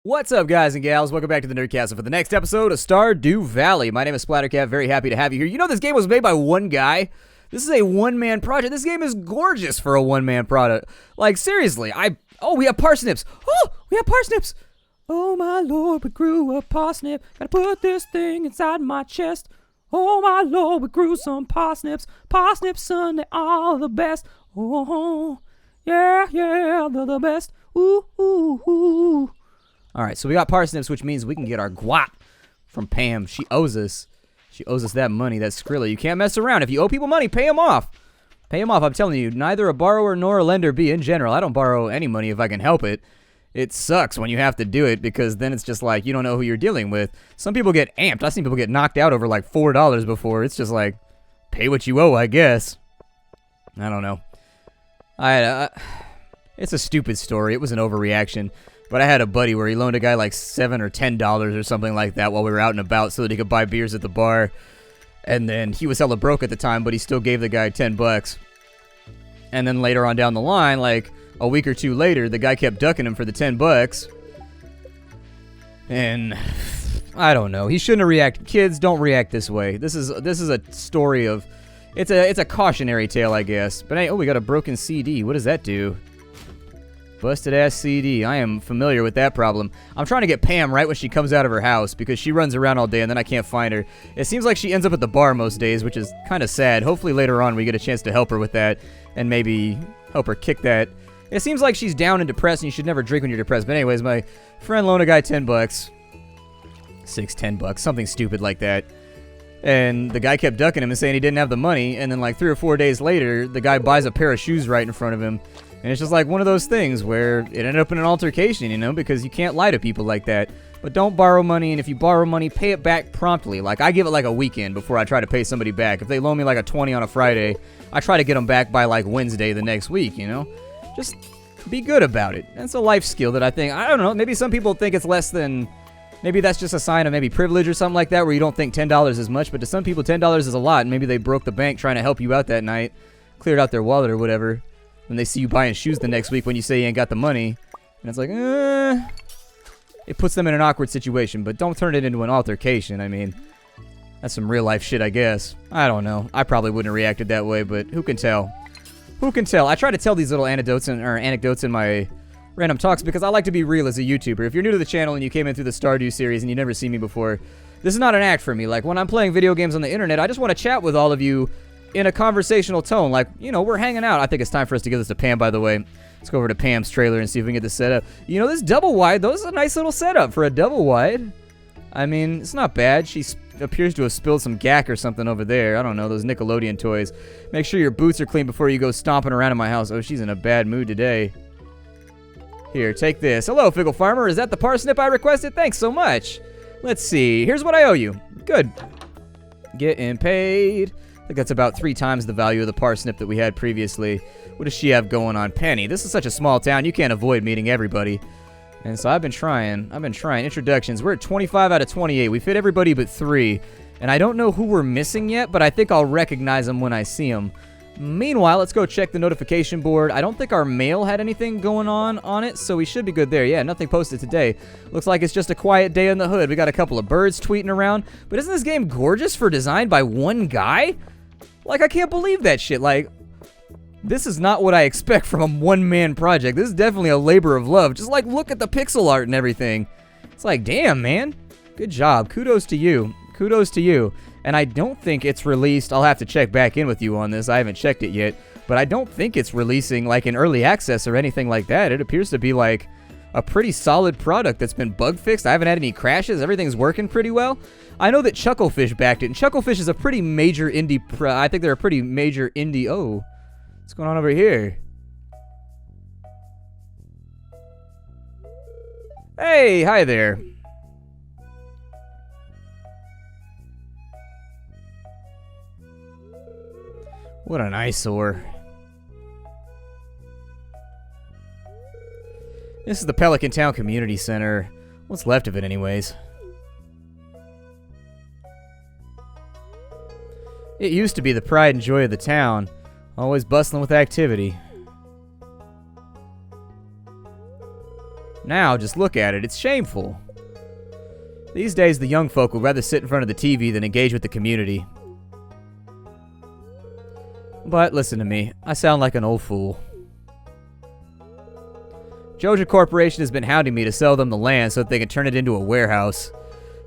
What's up, guys and gals? Welcome back to the Nerdcast for the next episode of Stardew Valley. My name is Splattercat. Very happy to have you here. You know this game was made by one guy. This is a one-man project. This game is gorgeous for a one-man product. Like, seriously, we have parsnips. Oh, we have parsnips. Oh, my Lord, we grew a parsnip. Gotta put this thing inside my chest. Oh, my Lord, we grew some parsnips. Parsnips, son, they are the best. Oh, yeah, they're the best. Ooh, ooh, ooh. All right, so we got parsnips, which means we can get our guap from Pam. She owes us. She owes us that money, that Skrilla. You can't mess around. If you owe people money, pay them off. Pay them off. I'm telling you, neither a borrower nor a lender be in general. I don't borrow any money if I can help it. It sucks when you have to do it because then it's just like you don't know who you're dealing with. Some people get amped. I've seen people get knocked out over like $4 before. It's just like, pay what you owe, I guess. I don't know. It's a stupid story. It was an overreaction. But I had a buddy where he loaned a guy like $7 or $10 or something like that while we were out and about so that he could buy beers at the bar. And then he was hella broke at the time, but he still gave the guy $10. And then later on down the line, like a week or two later, the guy kept ducking him for the $10. And I don't know. He shouldn't have reacted. Kids, don't react this way. This is a story of it's a cautionary tale, I guess. But hey, we got a broken CD. What does that do? Busted ass CD. I am familiar with that problem. I'm trying to get Pam right when she comes out of her house because she runs around all day and then I can't find her. It seems like she ends up at the bar most days, which is kind of sad. Hopefully later on we get a chance to help her with that and maybe help her kick that. It seems like she's down and depressed and you should never drink when you're depressed. But anyways, my friend loaned a guy $10. $10, something stupid like that. And the guy kept ducking him and saying he didn't have the money. And then like 3 or 4 days later, the guy buys a pair of shoes right in front of him. And it's just like one of those things where it ended up in an altercation, you know, because you can't lie to people like that. But don't borrow money, and if you borrow money, pay it back promptly. Like, I give it like a weekend before I try to pay somebody back. If they loan me like a 20 on a Friday, I try to get them back by like Wednesday the next week, you know? Just be good about it. That's a life skill that I don't know, maybe some people think it's less than, maybe that's just a sign of maybe privilege or something like that where you don't think $10 is much, but to some people $10 is a lot, and maybe they broke the bank trying to help you out that night, cleared out their wallet or whatever. When they see you buying shoes the next week when you say you ain't got the money. And it's like, it puts them in an awkward situation, but don't turn it into an altercation. I mean, that's some real life shit, I guess. I don't know. I probably wouldn't have reacted that way, but who can tell? Who can tell? I try to tell these little anecdotes in my random talks because I like to be real as a YouTuber. If you're new to the channel and you came in through the Stardew series and you've never seen me before, this is not an act for me. Like, when I'm playing video games on the internet, I just want to chat with all of you in a conversational tone, like, you know, we're hanging out. I think it's time for us to give this to Pam, by the way. Let's go over to Pam's trailer and see if we can get this set up. You know, this double wide, those is a nice little setup for a double wide. I mean, it's not bad. She appears to have spilled some gack or something over there. I don't know, those Nickelodeon toys. Make sure your boots are clean before you go stomping around in my house. Oh, she's in a bad mood today. Here, take this. Hello, Fickle Farmer. Is that the parsnip I requested? Thanks so much. Let's see. Here's what I owe you. Good. Getting paid. I think that's about 3 times the value of the parsnip that we had previously. What does she have going on? Penny. This is such a small town. You can't avoid meeting everybody. And so I've been trying. Introductions. We're at 25 out of 28. We fit everybody but 3. And I don't know who we're missing yet, but I think I'll recognize them when I see them. Meanwhile, let's go check the notification board. I don't think our mail had anything going on it, so we should be good there. Yeah, nothing posted today. Looks like it's just a quiet day in the hood. We got a couple of birds tweeting around. But isn't this game gorgeous for design by one guy? Like, I can't believe that shit. Like, this is not what I expect from a one-man project. This is definitely a labor of love. Just, like, look at the pixel art and everything. It's like, damn, man. Good job. Kudos to you. Kudos to you. And I don't think it's released. I'll have to check back in with you on this. I haven't checked it yet. But I don't think it's releasing, like, in early access or anything like that. It appears to be, like, a pretty solid product that's been bug fixed. I haven't had any crashes. Everything's working pretty well. I know that Chucklefish backed it, and Chucklefish is a pretty major indie. I think they're a pretty major indie. Oh, what's going on over here? Hey, hi there. What an eyesore. This is the Pelican Town Community Center. What's left of it, anyways? It used to be the pride and joy of the town, always bustling with activity. Now, just look at it. It's shameful. These days, the young folk would rather sit in front of the TV than engage with the community. But listen to me. I sound like an old fool. Joja Corporation has been hounding me to sell them the land so that they can turn it into a warehouse.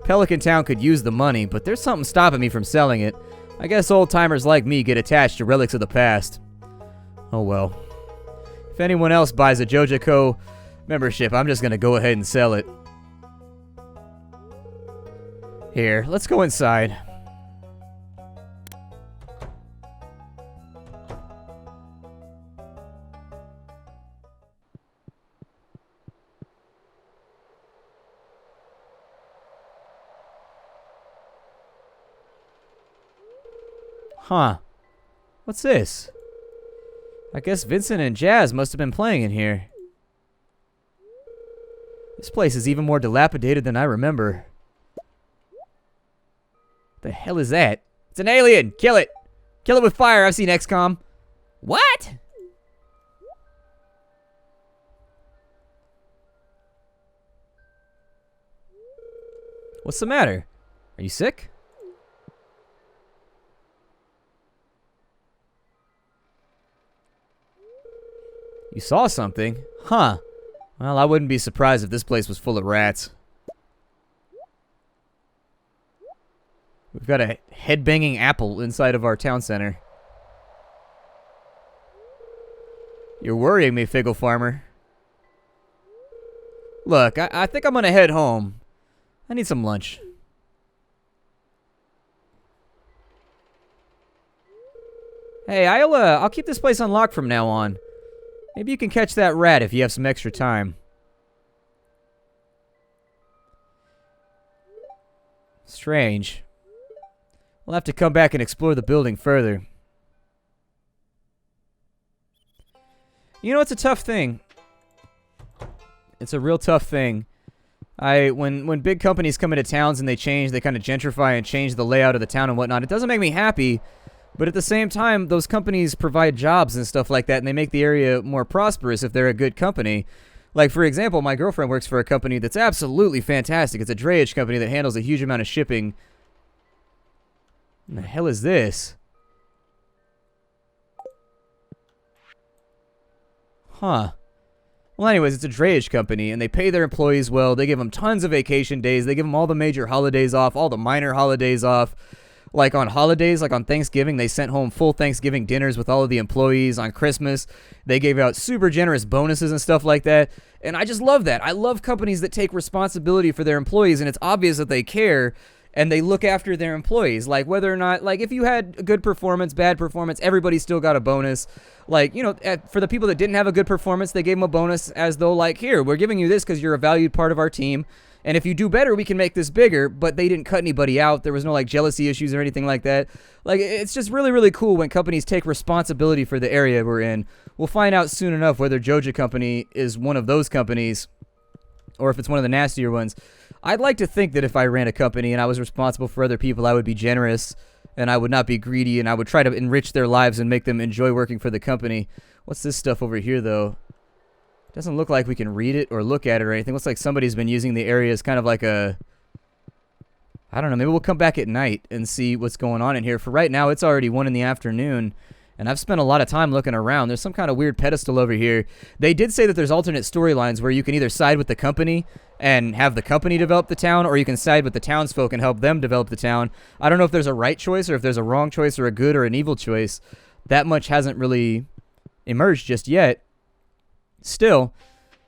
Pelican Town could use the money, but there's something stopping me from selling it. I guess old-timers like me get attached to relics of the past. Oh well. If anyone else buys a Joja Co. membership, I'm just gonna go ahead and sell it. Here, let's go inside. Huh. What's this? I guess Vincent and Jazz must have been playing in here. This place is even more dilapidated than I remember. The hell is that? It's an alien! Kill it! Kill it with fire! I've seen XCOM. What? What's the matter? Are you sick? You saw something? Huh. Well, I wouldn't be surprised if this place was full of rats. We've got a head-banging apple inside of our town center. You're worrying me, Figgle Farmer. Look, I think I'm gonna head home. I need some lunch. Hey, I'll keep this place unlocked from now on. Maybe you can catch that rat if you have some extra time. Strange. We'll have to come back and explore the building further. You know, it's a tough thing. It's a real tough thing. When big companies come into towns and they kind of gentrify and change the layout of the town and whatnot, it doesn't make me happy. But at the same time, those companies provide jobs and stuff like that, and they make the area more prosperous if they're a good company. Like, for example, my girlfriend works for a company that's absolutely fantastic. It's a drayage company that handles a huge amount of shipping. What the hell is this? Huh. Well, anyways, it's a drayage company, and they pay their employees well. They give them tons of vacation days. They give them all the major holidays off, all the minor holidays off. Like on holidays, like on Thanksgiving, they sent home full Thanksgiving dinners with all of the employees. On Christmas, they gave out super generous bonuses and stuff like that. And I just love that. I love companies that take responsibility for their employees, and it's obvious that they care and they look after their employees. Like whether or not, like if you had a good performance, bad performance, everybody still got a bonus. Like, you know, for the people that didn't have a good performance, they gave them a bonus as though like, here, we're giving you this because you're a valued part of our team. And if you do better, we can make this bigger, but they didn't cut anybody out. There was no, like, jealousy issues or anything like that. Like, it's just really, really cool when companies take responsibility for the area we're in. We'll find out soon enough whether Joja Company is one of those companies or if it's one of the nastier ones. I'd like to think that if I ran a company and I was responsible for other people, I would be generous and I would not be greedy and I would try to enrich their lives and make them enjoy working for the company. What's this stuff over here, though? Doesn't look like we can read it or look at it or anything. Looks like somebody's been using the area as kind of like a... I don't know. Maybe we'll come back at night and see what's going on in here. For right now, it's already 1 in the afternoon. And I've spent a lot of time looking around. There's some kind of weird pedestal over here. They did say that there's alternate storylines where you can either side with the company and have the company develop the town, or you can side with the townsfolk and help them develop the town. I don't know if there's a right choice or if there's a wrong choice or a good or an evil choice. That much hasn't really emerged just yet. Still,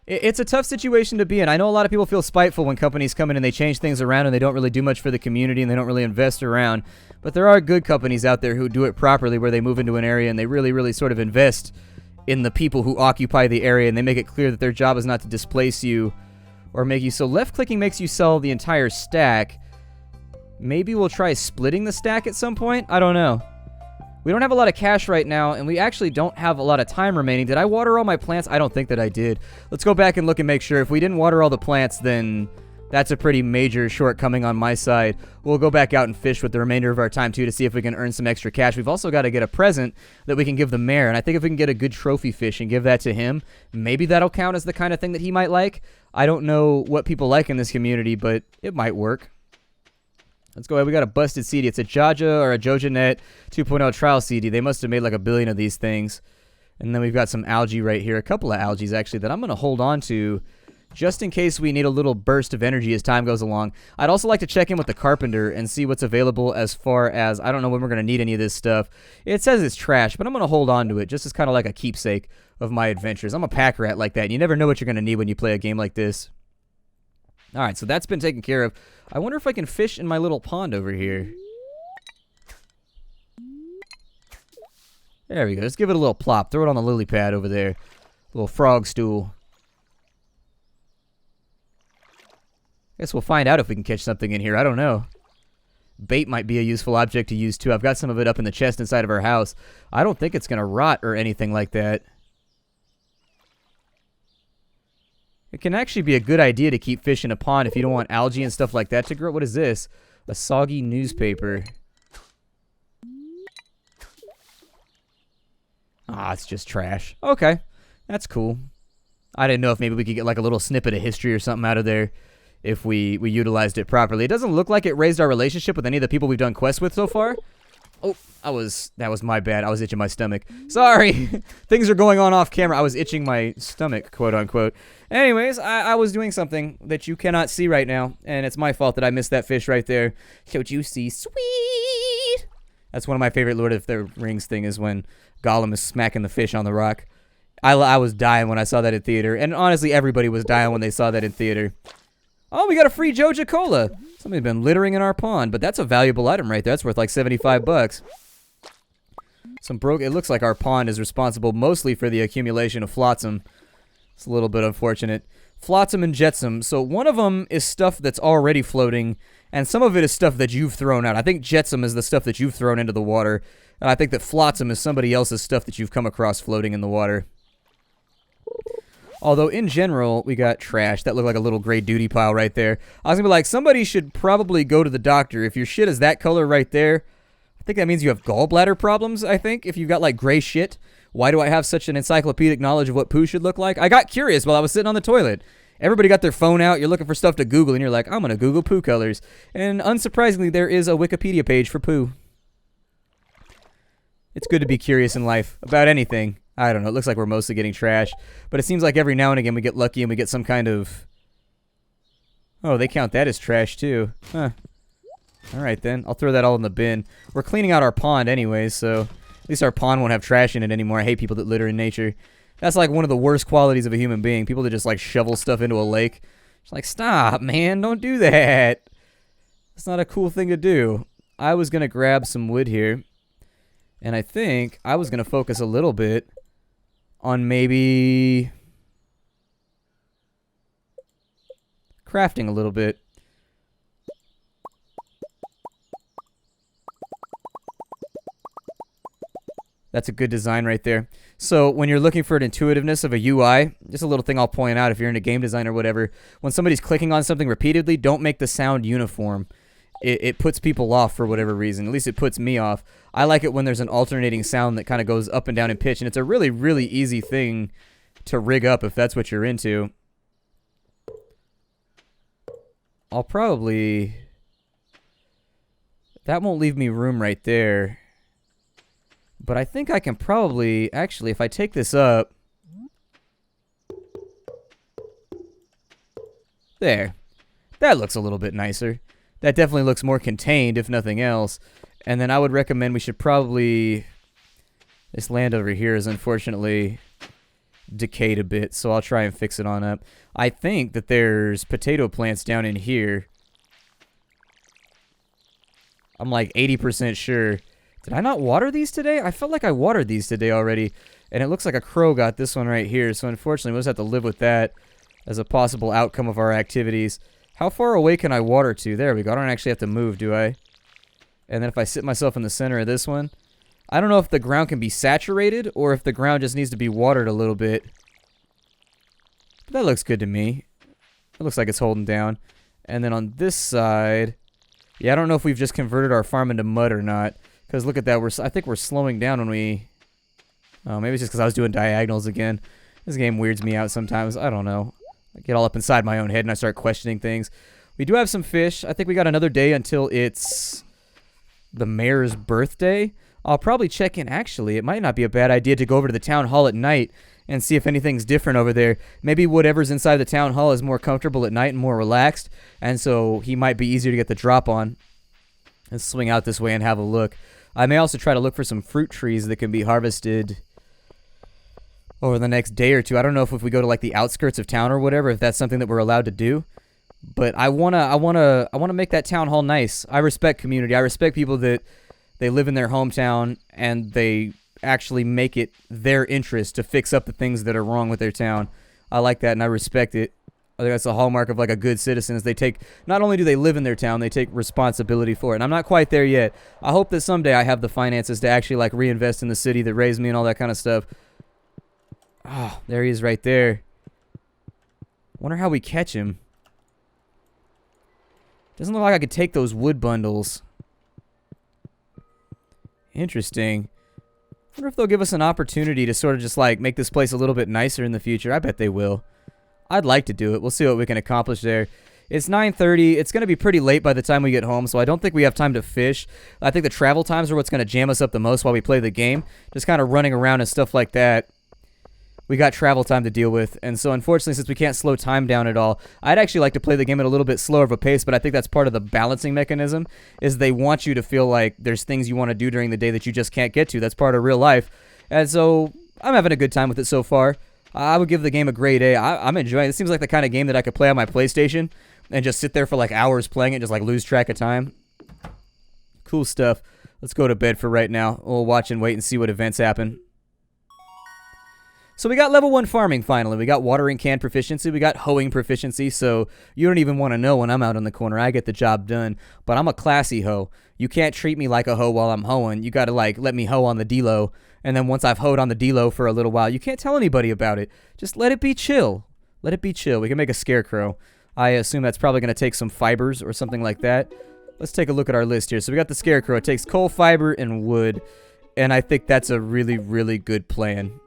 it's a tough situation to be in. I know a lot of people feel spiteful when companies come in and they change things around and they don't really do much for the community and they don't really invest around. But there are good companies out there who do it properly, where they move into an area and they really, really sort of invest in the people who occupy the area, and they make it clear that their job is not to displace you or make you. So left-clicking makes you sell the entire stack. Maybe we'll try splitting the stack at some point? I don't know. We don't have a lot of cash right now, and we actually don't have a lot of time remaining. Did I water all my plants? I don't think that I did. Let's go back and look and make sure. If we didn't water all the plants, then That's a pretty major shortcoming on my side. We'll go back out and fish with the remainder of our time, too, to see if we can earn some extra cash. We've also got to get a present that we can give the mayor, and I think if we can get a good trophy fish and give that to him, maybe that'll count as the kind of thing that he might like. I don't know what people like in this community, but it might work. Let's go ahead. We got a busted CD. It's a Jaja or a JojaNet 2.0 trial CD. They must have made like a billion of these things. And then we've got some algae right here. A couple of algae, actually, that I'm going to hold on to just in case we need a little burst of energy as time goes along. I'd also like to check in with the carpenter and see what's available as far as, I don't know when we're going to need any of this stuff. It says it's trash, but I'm going to hold on to it just as kind of like a keepsake of my adventures. I'm a pack rat like that, and you never know what you're going to need when you play a game like this. All right, so that's been taken care of. I wonder if I can fish in my little pond over here. There we go. Let's give it a little plop. Throw it on the lily pad over there. Little frog stool. Guess we'll find out if we can catch something in here. I don't know. Bait might be a useful object to use, too. I've got some of it up in the chest inside of our house. I don't think it's going to rot or anything like that. It can actually be a good idea to keep fish in a pond if you don't want algae and stuff like that to grow. What is this? A soggy newspaper. Ah, it's just trash. Okay. That's cool. I didn't know if maybe we could get like a little snippet of history or something out of there if we utilized it properly. It doesn't look like it raised our relationship with any of the people we've done quests with so far. Oh, that was my bad. I was itching my stomach. Sorry. Things are going on off camera. I was itching my stomach, quote unquote. Anyways, I was doing something that you cannot see right now, and it's my fault that I missed that fish right there. So juicy, sweet. That's one of my favorite Lord of the Rings thing is when Gollum is smacking the fish on the rock. I was dying when I saw that in theater, and honestly, everybody was dying when they saw that in theater. Oh, we got a free Joja Cola. Somebody's been littering in our pond, but that's a valuable item right there. That's worth like 75 bucks. It looks like our pond is responsible mostly for the accumulation of flotsam. It's a little bit unfortunate. Flotsam and jetsam. So one of them is stuff that's already floating, and some of it is stuff that you've thrown out. I think jetsam is the stuff that you've thrown into the water, and I think that flotsam is somebody else's stuff that you've come across floating in the water. Although, in general, we got trash. That looked like a little gray duty pile right there. I was going to be like, somebody should probably go to the doctor. If your shit is that color right there, I think that means you have gallbladder problems, I think. If you've got, like, gray shit. Why do I have such an encyclopedic knowledge of what poo should look like? I got curious while I was sitting on the toilet. Everybody got their phone out. You're looking for stuff to Google, and you're like, I'm going to Google poo colors. And unsurprisingly, there is a Wikipedia page for poo. It's good to be curious in life about anything. I don't know. It looks like we're mostly getting trash. But it seems like every now and again we get lucky and we get some kind of... Oh, they count that as trash too. Huh. Alright then. I'll throw that all in the bin. We're cleaning out our pond anyways, so... At least our pond won't have trash in it anymore. I hate people that litter in nature. That's like one of the worst qualities of a human being. People that just like shovel stuff into a lake. It's like, stop, man. Don't do that. That's not a cool thing to do. I was going to grab some wood here. And I think I was going to focus a little bit on maybe crafting a little bit. That's a good design right there. So when you're looking for an intuitiveness of a UI, just a little thing I'll point out if you're into game design or whatever, when somebody's clicking on something repeatedly, don't make the sound uniform. It puts people off for whatever reason. At least it puts me off. I like it when there's an alternating sound that kind of goes up and down in pitch, and it's a really, really easy thing to rig up if that's what you're into. I'll probably... That won't leave me room right there. But I think I can probably... Actually, if I take this up... There. That looks a little bit nicer. That definitely looks more contained, if nothing else. And then I would recommend we should probably... This land over here is unfortunately decayed a bit, so I'll try and fix it on up. I think that there's potato plants down in here. I'm like 80% sure. Did I not water these today? I felt like I watered these today already. And it looks like a crow got this one right here, so unfortunately we'll just have to live with that as a possible outcome of our activities. How far away can I water to? There we go. I don't actually have to move, do I? And then if I sit myself in the center of this one, I don't know if the ground can be saturated or if the ground just needs to be watered a little bit. But that looks good to me. It looks like it's holding down. And then on this side, yeah, I don't know if we've just converted our farm into mud or not. Because look at that, I think we're slowing down when we... Oh, maybe it's just because I was doing diagonals again. This game weirds me out sometimes. I don't know. I get all up inside my own head and I start questioning things. We do have some fish. I think we got another day until it's the mayor's birthday. I'll probably check in. Actually, it might not be a bad idea to go over to the town hall at night and see if anything's different over there. Maybe whatever's inside the town hall is more comfortable at night and more relaxed, and so he might be easier to get the drop on. Let's swing out this way and have a look. I may also try to look for some fruit trees that can be harvested over the next day or two. I don't know if we go to like the outskirts of town or whatever, if that's something that we're allowed to do. But I wanna make that town hall nice. I respect community. I respect people that they live in their hometown and they actually make it their interest to fix up the things that are wrong with their town. I like that and I respect it. I think that's a hallmark of like a good citizen is they take, not only do they live in their town, they take responsibility for it. And I'm not quite there yet. I hope that someday I have the finances to actually like reinvest in the city that raised me and all that kind of stuff. Oh, there he is right there. Wonder how we catch him. Doesn't look like I could take those wood bundles. Interesting. Wonder if they'll give us an opportunity to sort of just like make this place a little bit nicer in the future. I bet they will. I'd like to do it. We'll see what we can accomplish there. It's 9:30. It's going to be pretty late by the time we get home, so I don't think we have time to fish. I think the travel times are what's going to jam us up the most while we play the game. Just kind of running around and stuff like that. We got travel time to deal with, and so unfortunately, since we can't slow time down at all, I'd actually like to play the game at a little bit slower of a pace, but I think that's part of the balancing mechanism, is they want you to feel like there's things you want to do during the day that you just can't get to. That's part of real life, and so I'm having a good time with it so far. I would give the game a grade A. I'm enjoying it. It seems like the kind of game that I could play on my PlayStation and just sit there for like hours playing it, just like lose track of time. Cool stuff. Let's go to bed for right now. We'll watch and wait and see what events happen. So we got level 1 farming finally. We got watering can proficiency. We got hoeing proficiency. So you don't even want to know when I'm out on the corner. I get the job done. But I'm a classy hoe. You can't treat me like a hoe while I'm hoeing. You got to like let me hoe on the D-low. And then once I've hoed on the D-low for a little while, you can't tell anybody about it. Just let it be chill. Let it be chill. We can make a scarecrow. I assume that's probably going to take some fibers or something like that. Let's take a look at our list here. So we got the scarecrow. It takes coal, fiber, and wood. And I think that's a really, really good plan.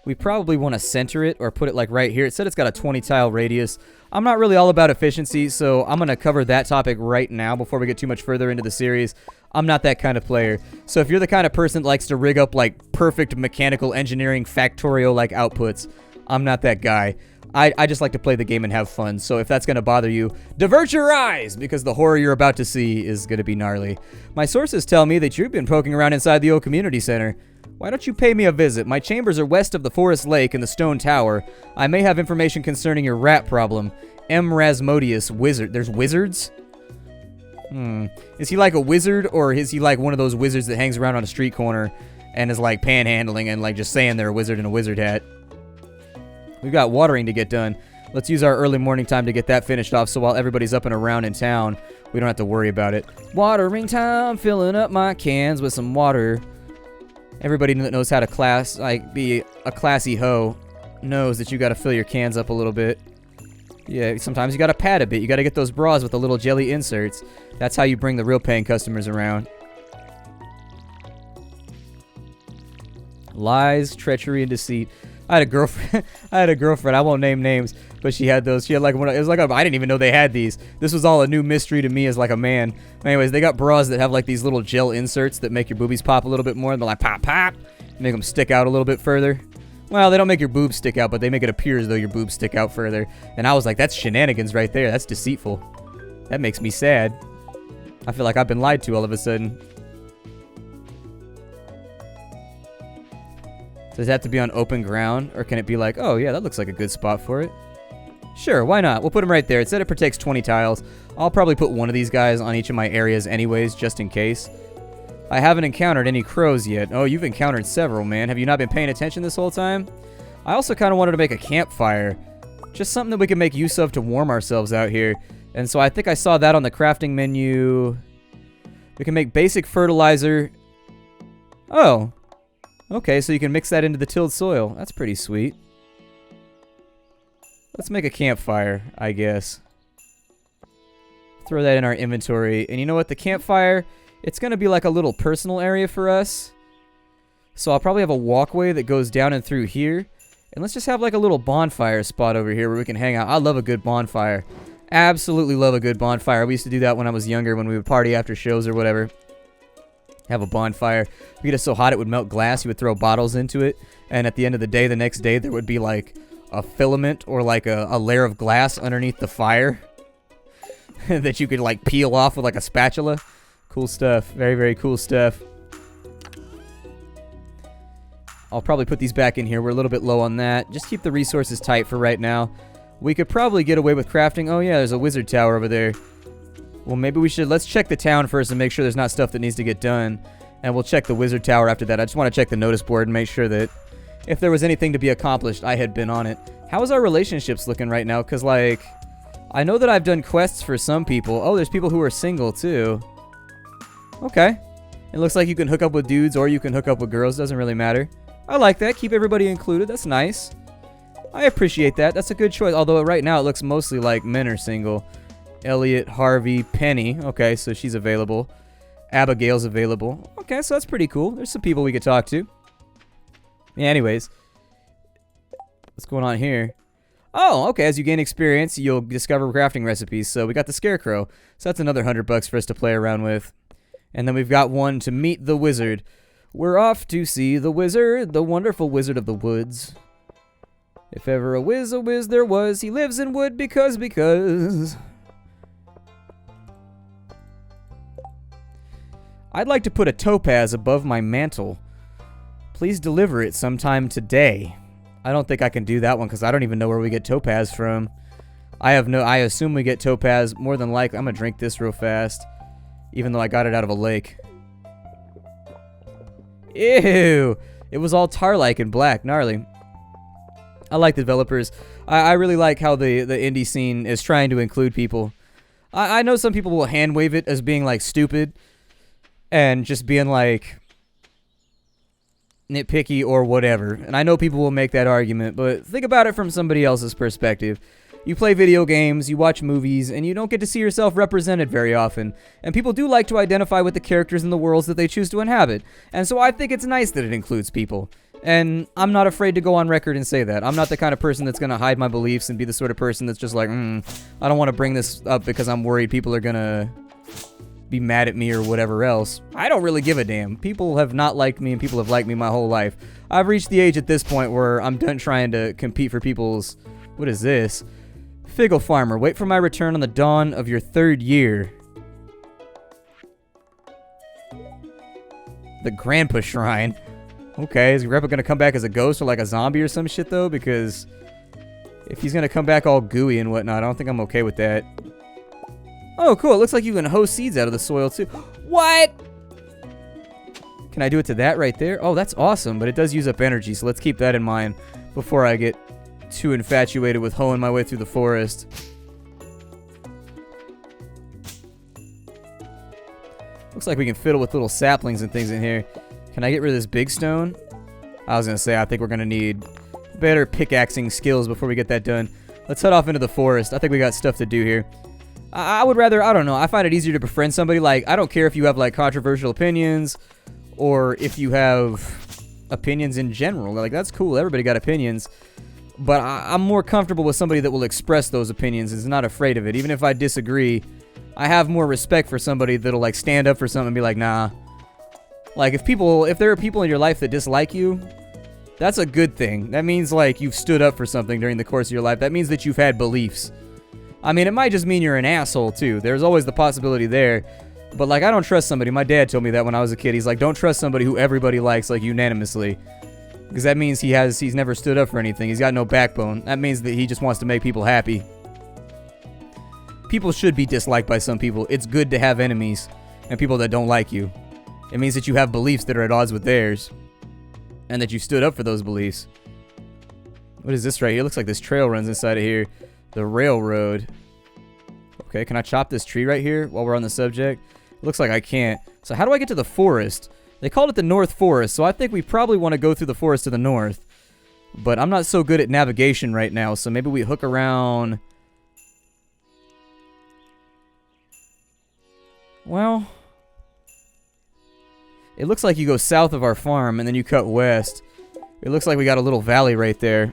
We probably want to center it or put it like right here. It said it's got a 20 tile radius. I'm not really all about efficiency, so I'm going to cover that topic right now before we get too much further into the series. I'm not that kind of player. So if you're the kind of person that likes to rig up like perfect mechanical engineering factorial like outputs, I'm not that guy. I just like to play the game and have fun. So if that's going to bother you, divert your eyes, because the horror you're about to see is going to be gnarly. My sources tell me that you've been poking around inside the old community center. Why don't you pay me a visit? My chambers are west of the Forest Lake and the Stone Tower. I may have information concerning your rat problem. M. Rasmodius, wizard. There's wizards? Is he like a wizard, or is he like one of those wizards that hangs around on a street corner and is like panhandling and like just saying they're a wizard in a wizard hat? We've got watering to get done. Let's use our early morning time to get that finished off, so while everybody's up and around in town, we don't have to worry about it. Watering time, filling up my cans with some water. Everybody that knows how to be a classy hoe knows that you got to fill your cans up a little bit. Yeah, sometimes you got to pad a bit. You got to get those bras with the little jelly inserts. That's how you bring the real paying customers around. Lies, treachery, and deceit. I had a girlfriend. I won't name names, but she had those. She had like one. It was like I didn't even know they had these. This was all a new mystery to me as like a man. Anyways, they got bras that have like these little gel inserts that make your boobies pop a little bit more. And they're like pop, pop, make them stick out a little bit further. Well, they don't make your boobs stick out, but they make it appear as though your boobs stick out further. And I was like, that's shenanigans right there. That's deceitful. That makes me sad. I feel like I've been lied to all of a sudden. Does it have to be on open ground, or can it be like, oh yeah, that looks like a good spot for it? Sure, why not? We'll put them right there. It said it protects 20 tiles. I'll probably put one of these guys on each of my areas anyways, just in case. I haven't encountered any crows yet. Oh, you've encountered several, man. Have you not been paying attention this whole time? I also kind of wanted to make a campfire. Just something that we can make use of to warm ourselves out here. And so I think I saw that on the crafting menu. We can make basic fertilizer. Oh. Okay, so you can mix that into the tilled soil. That's pretty sweet. Let's make a campfire, I guess. Throw that in our inventory. And you know what? The campfire, it's going to be like a little personal area for us. So I'll probably have a walkway that goes down and through here. And let's just have like a little bonfire spot over here where we can hang out. I love a good bonfire. Absolutely love a good bonfire. We used to do that when I was younger, when we would party after shows or whatever. Have a bonfire. We get it so hot it would melt glass. You would throw bottles into it. And at the end of the day, the next day, there would be like a filament or like a layer of glass underneath the fire that you could like peel off with like a spatula. Cool stuff. Very, very cool stuff. I'll probably put these back in here. We're a little bit low on that. Just keep the resources tight for right now. We could probably get away with crafting. Oh yeah, there's a wizard tower over there. Well, maybe we should... Let's check the town first and make sure there's not stuff that needs to get done. And we'll check the wizard tower after that. I just want to check the notice board and make sure that if there was anything to be accomplished, I had been on it. How is our relationships looking right now? Because, like, I know that I've done quests for some people. Oh, there's people who are single, too. Okay. It looks like you can hook up with dudes or you can hook up with girls. Doesn't really matter. I like that. Keep everybody included. That's nice. I appreciate that. That's a good choice. Although right now it looks mostly like men are single. Elliot, Harvey, Penny. Okay, so she's available. Abigail's available. Okay, so that's pretty cool. There's some people we could talk to. Yeah, anyways. What's going on here? Oh, okay. As you gain experience, you'll discover crafting recipes. So we got the scarecrow. So that's another $100 for us to play around with. And then we've got one to meet the wizard. We're off to see the wizard, the wonderful wizard of the woods. If ever a whiz there was, he lives in wood because. I'd like to put a topaz above my mantle. Please deliver it sometime today. I don't think I can do that one because I don't even know where we get topaz from. I assume we get topaz more than likely. I'm gonna drink this real fast, even though I got it out of a lake. Ew! It was all tar-like and black. Gnarly. I like the developers. I really like how the indie scene is trying to include people. I know some people will hand-wave it as being, like, stupid. And just being, like, nitpicky or whatever. And I know people will make that argument, but think about it from somebody else's perspective. You play video games, you watch movies, and you don't get to see yourself represented very often. And people do like to identify with the characters in the worlds that they choose to inhabit. And so I think it's nice that it includes people. And I'm not afraid to go on record and say that. I'm not the kind of person that's going to hide my beliefs and be the sort of person that's just like, I don't want to bring this up because I'm worried people are going to be mad at me or whatever else. I don't really give a damn. People have not liked me and people have liked me my whole life. I've reached the age at this point where I'm done trying to compete for people's... What is this? Figgle Farmer, wait for my return on the dawn of your 3rd year. The Grandpa Shrine. Okay, is Grandpa gonna come back as a ghost or like a zombie or some shit though? Because if he's gonna come back all gooey and whatnot, I don't think I'm okay with that. Oh, cool. It looks like you can hoe seeds out of the soil too. What? Can I do it to that right there? Oh, that's awesome, but it does use up energy, so let's keep that in mind before I get too infatuated with hoeing my way through the forest. Looks like we can fiddle with little saplings and things in here. Can I get rid of this big stone? I was gonna say, I think we're gonna need better pickaxing skills before we get that done. Let's head off into the forest. I think we got stuff to do here. I would rather, I don't know, I find it easier to befriend somebody. Like, I don't care if you have, like, controversial opinions or if you have opinions in general. Like, that's cool. Everybody got opinions. But I'm more comfortable with somebody that will express those opinions and is not afraid of it. Even if I disagree, I have more respect for somebody that'll, like, stand up for something and be like, nah. Like, if there are people in your life that dislike you, that's a good thing. That means, like, you've stood up for something during the course of your life. That means that you've had beliefs. I mean, it might just mean you're an asshole, too. There's always the possibility there. But, like, I don't trust somebody. My dad told me that when I was a kid. He's like, don't trust somebody who everybody likes, like, unanimously. Because that means he's never stood up for anything. He's got no backbone. That means that he just wants to make people happy. People should be disliked by some people. It's good to have enemies and people that don't like you. It means that you have beliefs that are at odds with theirs. And that you stood up for those beliefs. What is this right here? It looks like this trail runs inside of here. The railroad. Okay, can I chop this tree right here while we're on the subject? It looks like I can't. So how do I get to the forest? They called it the North Forest, so I think we probably want to go through the forest to the north. But I'm not so good at navigation right now, so maybe we hook around... Well... It looks like you go south of our farm, and then you cut west. It looks like we got a little valley right there.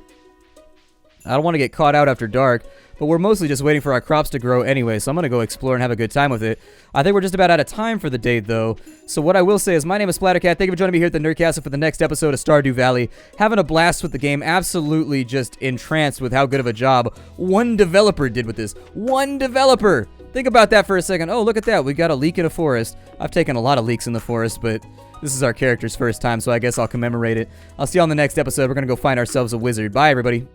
I don't want to get caught out after dark, but we're mostly just waiting for our crops to grow anyway, so I'm going to go explore and have a good time with it. I think we're just about out of time for the day, though. So what I will say is, my name is Splattercat. Thank you for joining me here at the Nerdcastle for the next episode of Stardew Valley. Having a blast with the game. Absolutely just entranced with how good of a job one developer did with this. One developer! Think about that for a second. Oh, look at that. We got a leak in a forest. I've taken a lot of leaks in the forest, but this is our character's first time, so I guess I'll commemorate it. I'll see you on the next episode. We're going to go find ourselves a wizard. Bye, everybody.